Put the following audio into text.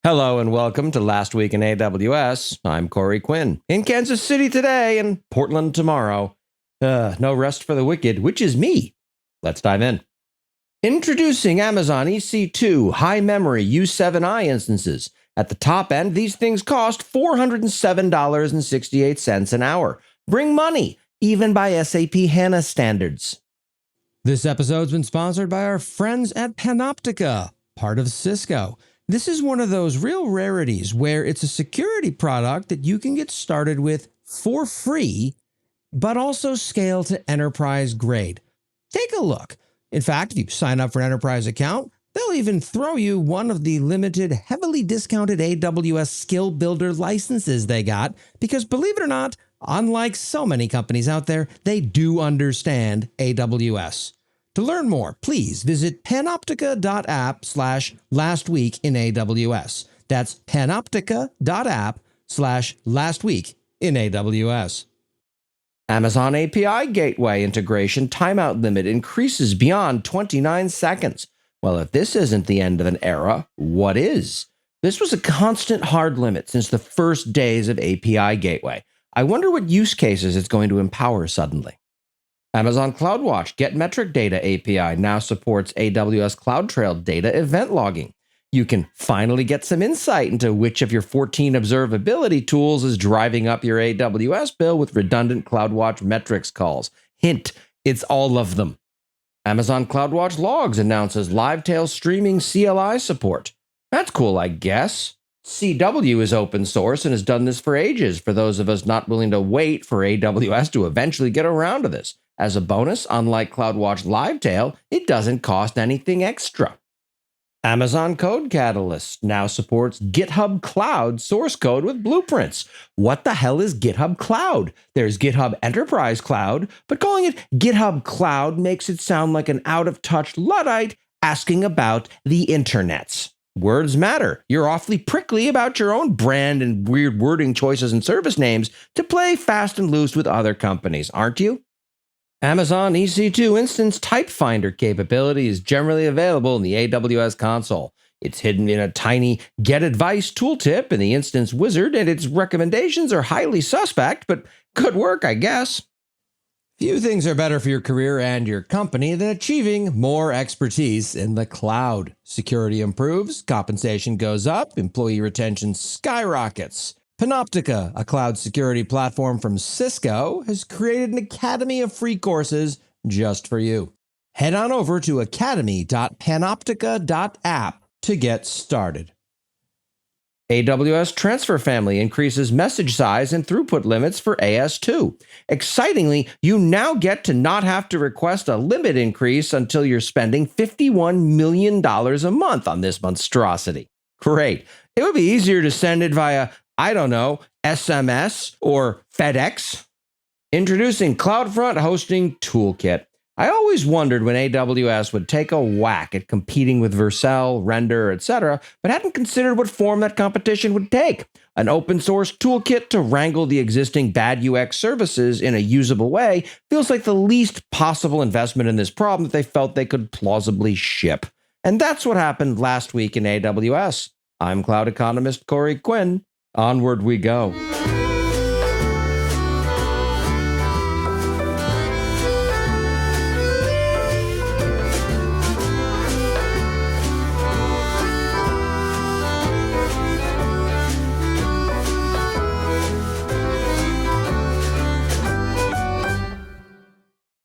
Hello and welcome to Last Week in AWS. I'm Corey Quinn. In Kansas City today and Portland tomorrow. No rest for the wicked, which is me. Let's dive in. Introducing Amazon EC2 high memory U7i instances. At the top end, these things cost $407.68 an hour. Bring money, even by SAP HANA standards. This episode's been sponsored by our friends at Panoptica, part of Cisco. This is one of those real rarities where it's a security product that you can get started with for free, but also scale to enterprise grade. Take a look. In fact, if you sign up for an enterprise account, they'll even throw you one of the limited, heavily discounted AWS Skill Builder licenses they got, because believe it or not, unlike so many companies out there, they do understand AWS. To learn more, please visit panoptica.app/lastweekinaws. That's panoptica.app/lastweekinaws. Amazon API Gateway integration timeout limit increases beyond 29 seconds. Well, if this isn't the end of an era, what is? This was a constant hard limit since the first days of API Gateway. I wonder what use cases it's going to empower suddenly. Amazon CloudWatch Get Metric Data API now supports AWS CloudTrail data event logging. You can finally get some insight into which of your 14 observability tools is driving up your AWS bill with redundant CloudWatch metrics calls. Hint, it's all of them. Amazon CloudWatch Logs announces Livetail streaming CLI support. That's cool, I guess. CW is open source and has done this for ages for those of us not willing to wait for AWS to eventually get around to this. As a bonus, unlike CloudWatch Livetail, it doesn't cost anything extra. Amazon Code Catalyst now supports GitHub Cloud source code with blueprints. What the hell is GitHub Cloud? There's GitHub Enterprise Cloud, but calling it GitHub Cloud makes it sound like an out-of-touch Luddite asking about the internets. Words matter. You're awfully prickly about your own brand and weird wording choices and service names to play fast and loose with other companies, aren't you? Amazon EC2 Instance Type Finder capability is generally available in the AWS console. It's hidden in a tiny Get Advice tooltip in the Instance Wizard, and its recommendations are highly suspect, but good work, I guess. Few things are better for your career and your company than achieving more expertise in the cloud. Security improves, compensation goes up, employee retention skyrockets. Panoptica, a cloud security platform from Cisco, has created an academy of free courses just for you. Head on over to academy.panoptica.app to get started. AWS Transfer Family increases message size and throughput limits for AS2. Excitingly, you now get to not have to request a limit increase until you're spending $51 million a month on this monstrosity. Great. It would be easier to send it via SMS or FedEx. Introducing CloudFront Hosting Toolkit. I always wondered when AWS would take a whack at competing with Vercel, Render, etc., but hadn't considered what form that competition would take. An open source toolkit to wrangle the existing bad UX services in a usable way feels like the least possible investment in this problem that they felt they could plausibly ship. And that's what happened last week in AWS. I'm cloud economist Corey Quinn. Onward we go.